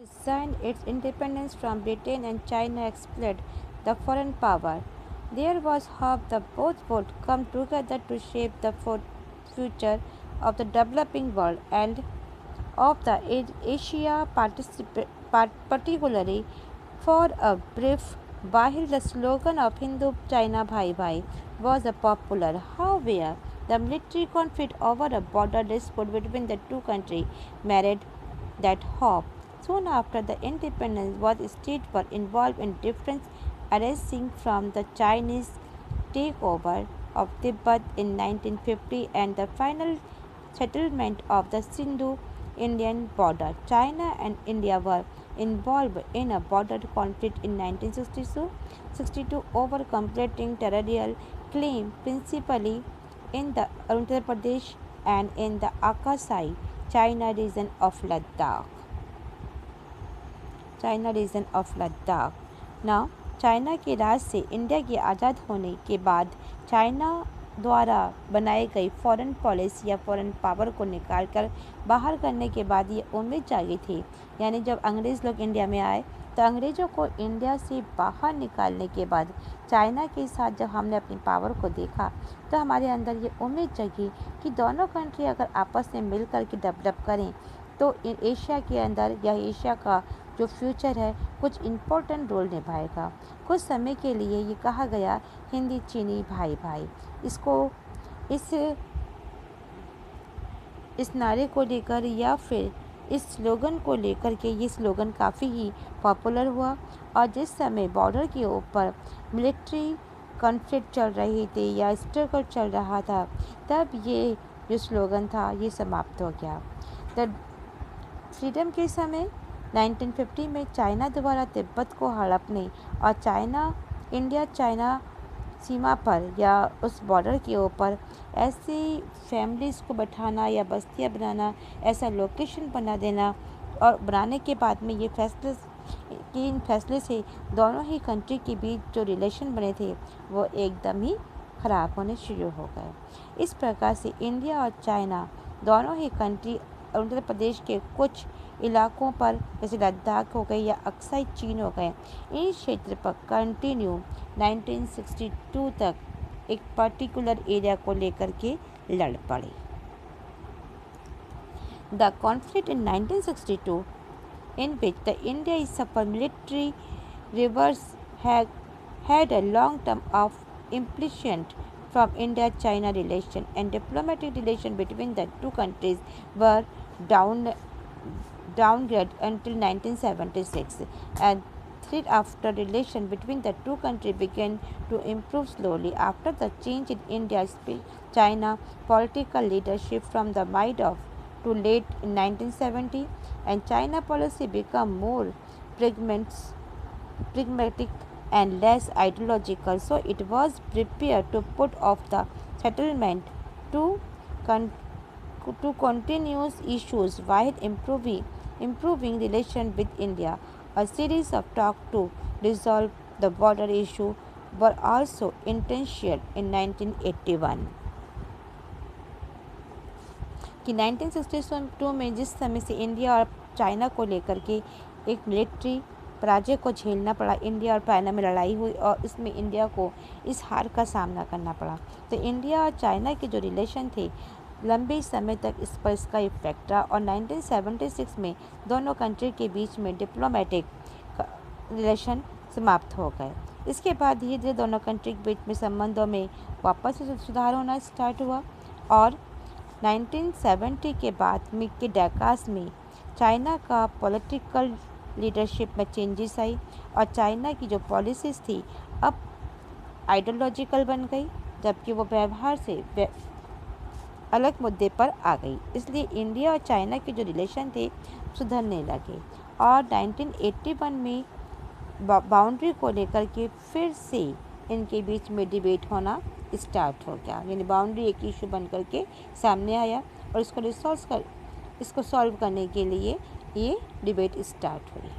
signed its independence from Britain and China expelled the foreign power. There was hope that both would come together to shape the future of the developing world and of the Asia, particularly for a brief while the slogan of Hindu China Bhai Bhai was a popular. However, the military conflict over a border dispute between the two countries marred that hope. Soon after the independence, both states were involved in different arising from the Chinese takeover of Tibet in 1950 and the final settlement of the Sindhu Indian border. China and India were involved in a border conflict in 1962 over completing territorial claim principally in the Uttar Pradesh and in the Akasai, China region of Ladakh. Now, China के राज से India के आज़ाद होने के बाद China द्वारा बनाई गई foreign policy या फॉरेन पावर को निकाल कर बाहर करने के बाद ये उम्मीद जागी थी, यानी जब अंग्रेज़ लोग इंडिया में आए तो अंग्रेज़ों को इंडिया से बाहर निकालने के बाद चाइना के साथ जब हमने अपनी पावर को देखा तो हमारे अंदर ये उम्मीद जगी कि दोनों कंट्री अगर आपस में मिल कर के डेवलप करें तो एशिया के अंदर या एशिया का जो फ्यूचर है कुछ इम्पोर्टेंट रोल निभाएगा। कुछ समय के लिए ये कहा गया हिंदी चीनी भाई भाई। इस नारे को लेकर या फिर इस स्लोगन को लेकर के ये स्लोगन काफ़ी ही पॉपुलर हुआ और जिस समय बॉर्डर के ऊपर मिलिट्री कॉन्फ्लिक्ट चल रही थी या स्ट्रगल चल रहा था तब ये जो स्लोगन था ये समाप्त हो गया। द फ्रीडम के समय 1950 में चाइना द्वारा तिब्बत को हड़पने और इंडिया चाइना सीमा पर या उस बॉर्डर के ऊपर ऐसी फैमिलीज़ को बैठाना या बस्तियां बनाना, ऐसा लोकेशन बना देना और बनाने के बाद में ये इन फैसले से दोनों ही कंट्री के बीच जो रिलेशन बने थे वो एकदम ही ख़राब होने शुरू हो गए। इस प्रकार से इंडिया और चाइना दोनों ही कंट्री उत्तर प्रदेश के कुछ इलाकों पर जैसे लद्दाख हो गए या अक्साई चीन हो गए, इन क्षेत्र पर कंटिन्यू 1962 तक एक पर्टिकुलर एरिया को लेकर के लड़ पड़े। The conflict in 1962 in which the India is suffered military reverse had a long term of implications from India-China relation and diplomatic relations between the two countries were downgraded until 1976 and thereafter relations between the two countries began to improve slowly after the change in India-China political leadership from the mid of to late in 1970 and China policy become more pragmatic and less ideological, so it was prepared to put off the settlement to continuous issues while improving relations with India. A series of talks to resolve the border issue were also initiated in 1981. कि 1962 में जिस समय से India और China को लेकर के एक मिलिट्री पराजय को झेलना पड़ा, इंडिया और चाइना में लड़ाई हुई और इसमें इंडिया को इस हार का सामना करना पड़ा, तो इंडिया और चाइना के जो रिलेशन थे लंबे समय तक इस पर इसका इफेक्ट रहा और 1976 में दोनों कंट्री के बीच में डिप्लोमेटिक रिलेशन समाप्त हो गए। इसके बाद धीरे धीरे दोनों कंट्री के बीच में संबंधों में वापस सुधार होना स्टार्ट हुआ और 1970 के बाद के डेकास में चाइना का पॉलिटिकल लीडरशिप में चेंजेस आई और चाइना की जो पॉलिसीज़ थी अब आइडियोलॉजिकल बन गई जबकि वो व्यवहार से अलग मुद्दे पर आ गई। इसलिए इंडिया और चाइना के जो रिलेशन थे सुधरने लगे और 1981 में बाउंड्री को लेकर के फिर से इनके बीच में डिबेट होना स्टार्ट हो गया, यानी बाउंड्री एक इशू बन करके सामने आया और इसको सॉल्व करने के लिए ये डिबेट स्टार्ट हुई।